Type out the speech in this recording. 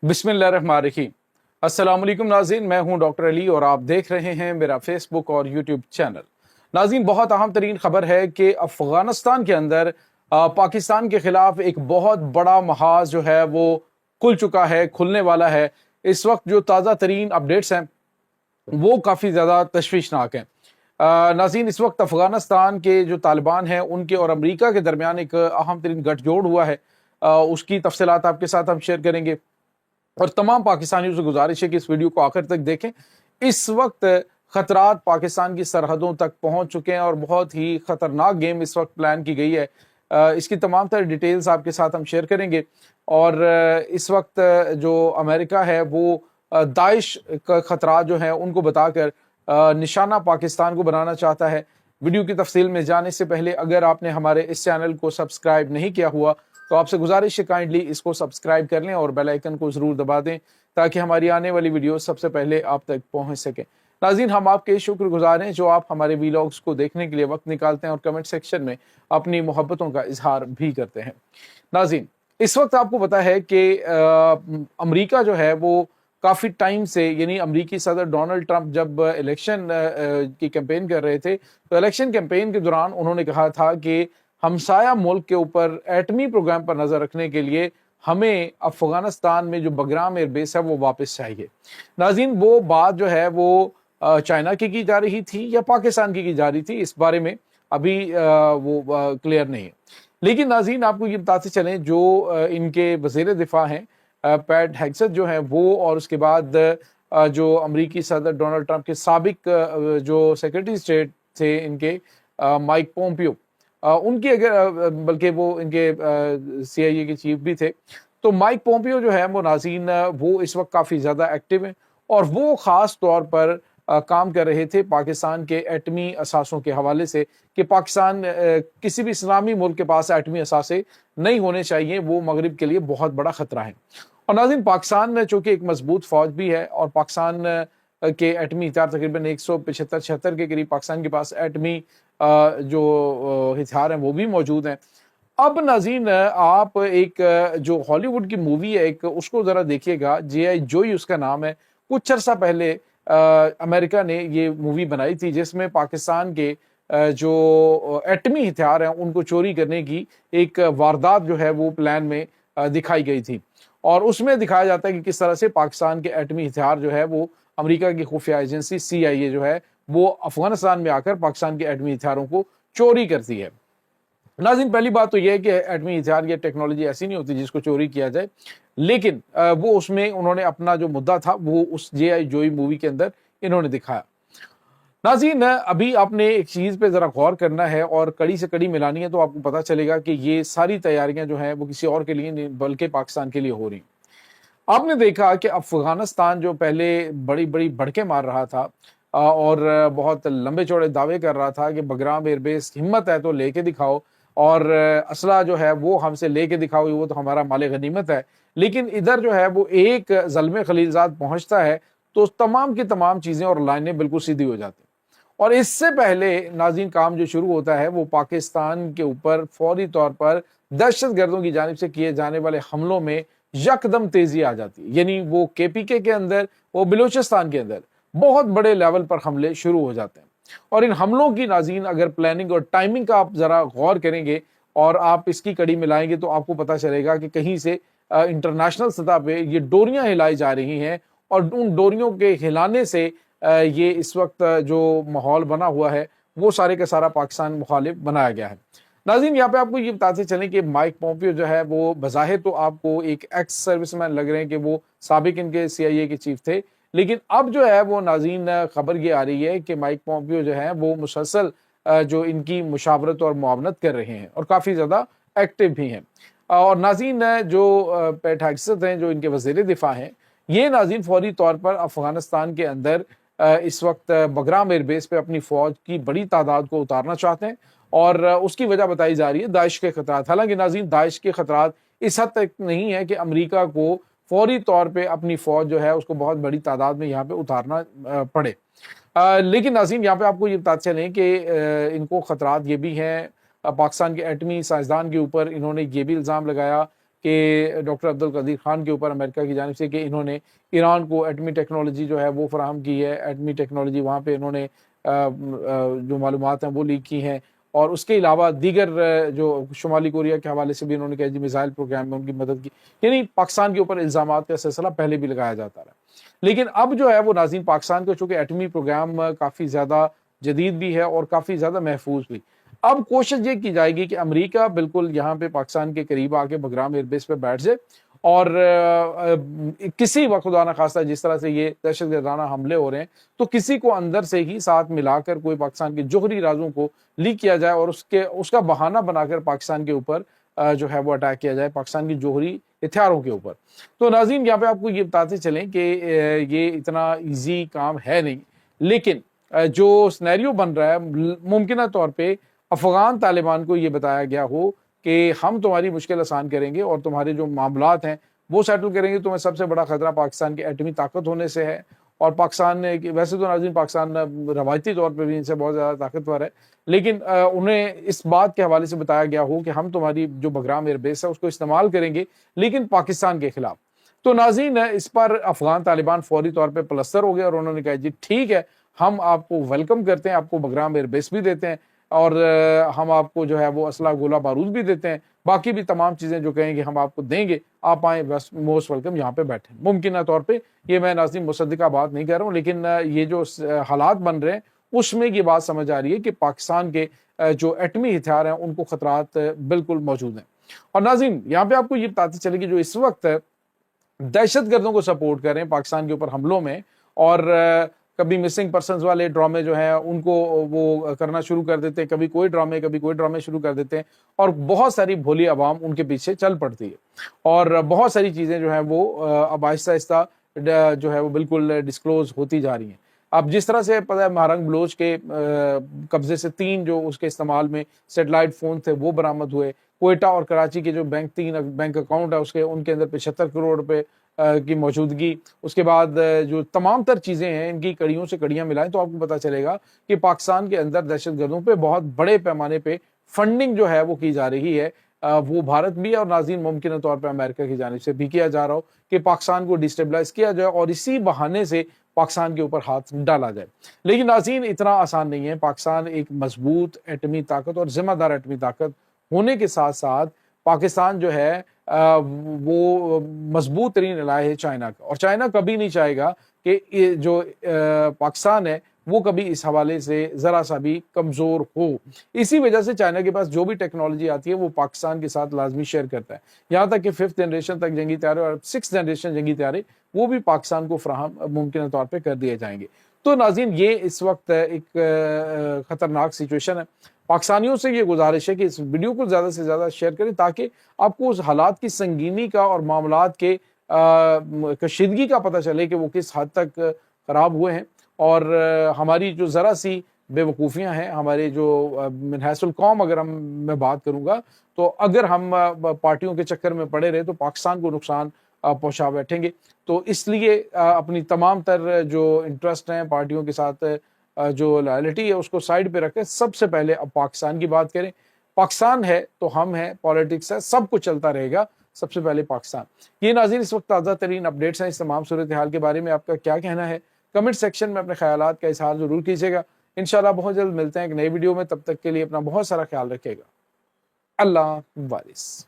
बिस्मिल्लाहिर्रहमानिर्रहीम। अस्सलाम वालेकुम नाज़रीन, मैं हूं डॉक्टर अली और आप देख रहे हैं मेरा फेसबुक और यूट्यूब चैनल। नाज़रीन, बहुत अहम तरीन खबर है कि अफगानिस्तान के अंदर पाकिस्तान के खिलाफ एक बहुत बड़ा महाज जो है वो खुल चुका है, खुलने वाला है। इस वक्त जो ताज़ा तरीन अपडेट्स हैं वो काफ़ी ज़्यादा तशवीशनाक हैं। नाज़रीन, इस वक्त अफगानिस्तान के जो तालिबान हैं उनके और अमरीका के दरमियान एक अहम तरीन गठजोड़ हुआ है। उसकी तफसीलात आपके साथ हम शेयर करेंगे और तमाम पाकिस्तानियों से गुजारिश है कि इस वीडियो को आखिर तक देखें। इस वक्त खतरात पाकिस्तान की सरहदों तक पहुंच चुके हैं और बहुत ही खतरनाक गेम इस वक्त प्लान की गई है। इसकी तमाम तरह डिटेल्स आपके साथ हम शेयर करेंगे। और इस वक्त जो अमेरिका है वो दाइश का खतरा जो है उनको बताकर निशाना पाकिस्तान को बनाना चाहता है। वीडियो की तफसील में जाने से पहले अगर आपने हमारे इस चैनल को सब्सक्राइब नहीं किया हुआ तो आपसे गुजारिश है काइंडली इसको सब्सक्राइब कर लें और बेल आइकन को ज़रूर दबा दें ताकि हमारी आने वाली वीडियो सबसे पहले आप तक पहुंच सके। नाज़रीन, हम आपके शुक्रगुजार हैं जो आप हमारे वीलॉग्स को देखने के लिए वक्त निकालते हैं और कमेंट सेक्शन में अपनी मोहब्बतों का इजहार भी करते हैं। नाज़रीन, इस वक्त आपको पता है कि अमरीका जो है वो काफ़ी टाइम से, यानी अमरीकी सदर डोनाल्ड ट्रंप जब इलेक्शन की कैंपेन कर रहे थे तो इलेक्शन कैंपेन के दौरान उन्होंने कहा था कि हमसाया मुल्क के ऊपर एटमी प्रोग्राम पर नजर रखने के लिए हमें अफगानिस्तान में जो बगराम एयरबेस है वो वापस चाहिए। नाज़रीन, वो बात जो है वो चाइना की जा रही थी या पाकिस्तान की जा रही थी, इस बारे में अभी वो क्लियर नहीं है। लेकिन नाज़रीन, आपको ये बताते चलें जो इनके वज़ीर दिफा हैं पैट हेग्सेथ जो है वो, और उसके बाद जो अमरीकी सदर डोनाल्ड ट्रंप के साबिक जो सेक्रेटरी स्टेट थे इनके माइक पोम्पियो, उनकी अगर बल्कि वो इनके CIA के चीफ भी थे, तो माइक पोम्पियो जो है वो नाज़रीन वो इस वक्त काफ़ी ज़्यादा एक्टिव हैं और वो ख़ास तौर पर काम कर रहे थे पाकिस्तान के एटमी असासों के हवाले से कि पाकिस्तान किसी भी इस्लामी मुल्क के पास एटमी असासे नहीं होने चाहिए, वो मगरिब के लिए बहुत बड़ा ख़तरा है। और नाज़रीन, पाकिस्तान में चूँकि एक मजबूत फ़ौज भी है और पाकिस्तान के एटमी हथियार तकरीबन 175-76 के करीब पाकिस्तान के पास एटमी जो हथियार हैं वो भी मौजूद हैं। अब नाज़रीन, आप एक जो हॉलीवुड की मूवी है एक, उसको ज़रा देखिएगा, G.I. जोई उसका नाम है। कुछ अर्सा पहले अमेरिका ने ये मूवी बनाई थी जिसमें पाकिस्तान के जो एटमी हथियार हैं उनको चोरी करने की एक वारदात जो है वो प्लान में दिखाई गई थी और उसमें दिखाया जाता है कि किस तरह से पाकिस्तान के एटमी हथियार जो है वो अमेरिका की खुफिया एजेंसी CIA जो है वो अफगानिस्तान में आकर पाकिस्तान के एटमी हथियारों को चोरी करती है। नाज़रीन, पहली बात तो यह है कि एटमी हथियार या टेक्नोलॉजी ऐसी नहीं होती जिसको चोरी किया जाए, लेकिन वो उसमें उन्होंने अपना जो मुद्दा था वो उस G.I. जोई मूवी के अंदर इन्होंने दिखाया। नाज़रीन, अभी आपने एक चीज़ पे ज़रा गौर करना है और कड़ी से कड़ी मिलानी है तो आपको पता चलेगा कि ये सारी तैयारियां जो हैं वो किसी और के लिए नहीं बल्कि पाकिस्तान के लिए हो रही। आपने देखा कि अफगानिस्तान जो पहले बड़ी बड़ी भड़के मार रहा था और बहुत लंबे चौड़े दावे कर रहा था कि बगराम एयरबेस हिम्मत है तो लेके दिखाओ और असला जो है वो हमसे लेके दिखाओ, वो तो हमारा माले गनीमत है, लेकिन इधर जो है वो एक ज़ल्मे खलीलजाद पहुंचता है तो तमाम की तमाम चीज़ें और लाइनें बिल्कुल सीधी हो जाती हैं। और इससे पहले नाज़रीन काम जो शुरू होता है वो पाकिस्तान के ऊपर फौरी तौर पर दहशत गर्दों की जानिब से किए जाने वाले हमलों में यकदम तेजी आ जाती है। यानी वो KPK के अंदर, वो बलूचिस्तान के अंदर बहुत बड़े लेवल पर हमले शुरू हो जाते हैं और इन हमलों की नाज़रीन अगर प्लानिंग और टाइमिंग का आप ज़रा गौर करेंगे और आप इसकी कड़ी मिलाएंगे तो आपको पता चलेगा कि कहीं से इंटरनेशनल सतह पे ये डोरियां हिलाई जा रही हैं और उन डोरियों के हिलाने से ये इस वक्त जो माहौल बना हुआ है वो सारे का सारा पाकिस्तान मुखालिफ बनाया गया है। नाज़रीन, यहाँ पे आपको ये बताते चलें कि माइक पोम्पियो जो है वो बज़ाहिर तो आपको एक एक्स सर्विसमैन लग रहे हैं कि वो साबिक इनके CIA के चीफ थे, लेकिन अब जो है वो नाज़रीन खबर ये आ रही है कि माइक पोम्पियो जो है वो मुसलसल जो इनकी मुशावरत और मुआवनत कर रहे हैं और काफ़ी ज़्यादा एक्टिव भी हैं। और नाज़रीन जो पैट हेग्सेथ हैं जो इनके वज़ीर दिफा हैं, ये नाज़रीन फौरी तौर पर अफगानिस्तान के अंदर इस वक्त बगराम एयरबेस पे अपनी फ़ौज की बड़ी तादाद को उतारना चाहते हैं और उसकी वजह बताई जा रही है दाइश के खतरात। हालांकि नाज़रीन दाइश के खतरात इस हद तक नहीं है कि अमेरिका को फौरी तौर पे अपनी फ़ौज जो है उसको बहुत बड़ी तादाद में यहाँ पे उतारना पड़े। लेकिन नाज़रीन यहाँ पे आपको ये बताते चलें कि इनको खतरात ये भी हैं पाकिस्तान के एटमी साइंसदान के ऊपर। इन्होंने ये भी इल्ज़ाम लगाया کہ ڈاکٹر عبدالقدیر خان کے اوپر امریکہ کی جانب سے کہ انہوں نے ایران کو ایٹمی ٹیکنالوجی جو ہے وہ فراہم کی ہے، ایٹمی ٹیکنالوجی وہاں پہ انہوں نے جو معلومات ہیں وہ لیک کی ہیں، اور اس کے علاوہ دیگر جو شمالی کوریا کے حوالے سے بھی انہوں نے کہا جی میزائل پروگرام میں ان کی مدد کی، یعنی پاکستان کے اوپر الزامات کا سلسلہ پہلے بھی لگایا جاتا رہا۔ لیکن اب جو ہے وہ ناظرین پاکستان کا چونکہ ایٹمی پروگرام کافی زیادہ جدید بھی ہے اور کافی زیادہ محفوظ بھی، اب کوشش یہ کی جائے گی کہ امریکہ بالکل یہاں پہ پاکستان کے قریب آ کے بگرام ایئر بیس پہ بیٹھ جائے، اور کسی وقت خدا نخواستہ جس طرح سے یہ دہشت گردانہ حملے ہو رہے ہیں تو کسی کو اندر سے ہی ساتھ ملا کر کوئی پاکستان کے جوہری رازوں کو لیک کیا جائے اور اس کا بہانہ بنا کر پاکستان کے اوپر جو ہے وہ اٹیک کیا جائے، پاکستان کی جوہری ہتھیاروں کے اوپر۔ تو ناظرین یہاں پہ آپ کو یہ بتاتے چلیں کہ یہ اتنا ایزی کام ہے نہیں، لیکن جو سینیریو بن رہا ہے ممکنہ طور پہ افغان طالبان کو یہ بتایا گیا ہو کہ ہم تمہاری مشکل آسان کریں گے اور تمہارے جو معاملات ہیں وہ سیٹل کریں گے، تمہیں سب سے بڑا خطرہ پاکستان کے ایٹمی طاقت ہونے سے ہے، اور پاکستان نے ویسے تو ناظرین پاکستان روایتی طور پہ بھی ان سے بہت زیادہ طاقتور ہے، لیکن انہیں اس بات کے حوالے سے بتایا گیا ہو کہ ہم تمہاری جو بگرام ایئر بیس ہے اس کو استعمال کریں گے لیکن پاکستان کے خلاف۔ تو ناظرین اس پر افغان طالبان فوری طور پہ پلستر ہو گئے اور انہوں نے کہا جی ٹھیک ہے، ہم آپ کو ویلکم کرتے ہیں، آپ کو بگرام ایئر بیس بھی دیتے ہیں، اور ہم آپ کو جو ہے وہ اسلحہ گولہ بارود بھی دیتے ہیں، باقی بھی تمام چیزیں جو کہیں گے ہم آپ کو دیں گے، آپ آئیں بس موسٹ ویلکم، یہاں پہ بیٹھیں۔ ممکنہ طور پہ یہ میں ناظرین مصدقہ بات نہیں کر رہا ہوں، لیکن یہ جو حالات بن رہے ہیں اس میں یہ بات سمجھ آ رہی ہے کہ پاکستان کے جو ایٹمی ہتھیار ہیں ان کو خطرات بالکل موجود ہیں۔ اور ناظرین یہاں پہ آپ کو یہ بتاتے چلے کہ جو اس وقت دہشت گردوں کو سپورٹ کر رہے ہیں پاکستان کے اوپر حملوں میں، اور کبھی مسنگ پرسنز والے ڈرامے جو ہیں ان کو وہ کرنا شروع کر دیتے ہیں، کبھی کوئی ڈرامے شروع کر دیتے ہیں، اور بہت ساری بھولی عوام ان کے پیچھے چل پڑتی ہے، اور بہت ساری چیزیں جو ہیں وہ اب آہستہ آہستہ جو ہے وہ بالکل ڈسکلوز ہوتی جا رہی ہیں۔ اب جس طرح سے پتہ ہے مہارنگ بلوچ کے قبضے سے 3 جو اس کے استعمال میں سیٹلائٹ فون تھے وہ برآمد ہوئے، کوئٹہ اور کراچی کے جو 3 بینک اکاؤنٹ ہے ان کے اندر 75 کروڑ روپے کی موجودگی، اس کے بعد جو تمام تر چیزیں ہیں ان کی کڑیوں سے کڑیاں ملائیں تو آپ کو پتہ چلے گا کہ پاکستان کے اندر دہشت گردوں پہ بہت بڑے پیمانے پہ فنڈنگ جو ہے وہ کی جا رہی ہے، وہ بھارت بھی اور ناظرین ممکنہ طور پہ امریکہ کی جانب سے بھی کیا جا رہا ہو کہ پاکستان کو ڈسٹیبلائز کیا جائے اور اسی بہانے سے پاکستان کے اوپر ہاتھ ڈالا جائے۔ لیکن ناظرین اتنا آسان نہیں ہے، پاکستان ایک مضبوط ایٹمی طاقت اور ذمہ دار ایٹمی طاقت ہونے کے ساتھ ساتھ پاکستان جو ہے وہ مضبوط ترین علاقہ ہے چائنا کا، اور چائنا کبھی نہیں چاہے گا کہ جو پاکستان ہے وہ کبھی اس حوالے سے ذرا سا بھی کمزور ہو۔ اسی وجہ سے چائنا کے پاس جو بھی ٹیکنالوجی آتی ہے وہ پاکستان کے ساتھ لازمی شیئر کرتا ہے، یہاں تک کہ 5th جنریشن تک جنگی طیارے اور 6th جنریشن جنگی طیارے وہ بھی پاکستان کو فراہم ممکنہ طور پہ کر دیے جائیں گے۔ تو ناظرین یہ اس وقت ایک خطرناک سچویشن ہے، پاکستانیوں سے یہ گزارش ہے کہ اس ویڈیو کو زیادہ سے زیادہ شیئر کریں تاکہ آپ کو اس حالات کی سنگینی کا اور معاملات کے کشیدگی کا پتہ چلے کہ وہ کس حد تک خراب ہوئے ہیں، اور ہماری جو ذرا سی بے وقوفیاں ہیں، ہمارے جو من حیث القوم اگر میں بات کروں گا تو اگر ہم پارٹیوں کے چکر میں پڑے رہے تو پاکستان کو نقصان پہنچا بیٹھیں گے۔ تو اس لیے اپنی تمام تر جو انٹرسٹ ہیں پارٹیوں کے ساتھ جو لائلٹی ہے اس کو سائیڈ پہ رکھیں، سب سے پہلے اب پاکستان کی بات کریں۔ پاکستان ہے تو ہم ہیں، پالیٹکس ہے، سب کچھ چلتا رہے گا، سب سے پہلے پاکستان۔ یہ ناظرین اس وقت تازہ ترین اپڈیٹس ہیں، اس تمام صورتحال کے بارے میں آپ کا کیا کہنا ہے؟ کمنٹ سیکشن میں اپنے خیالات کا اظہار ضرور کیجیے گا۔ انشاءاللہ بہت جلد ملتے ہیں ایک نئی ویڈیو میں، تب تک کے لیے اپنا بہت سارا خیال رکھیے گا۔ اللہ وارث۔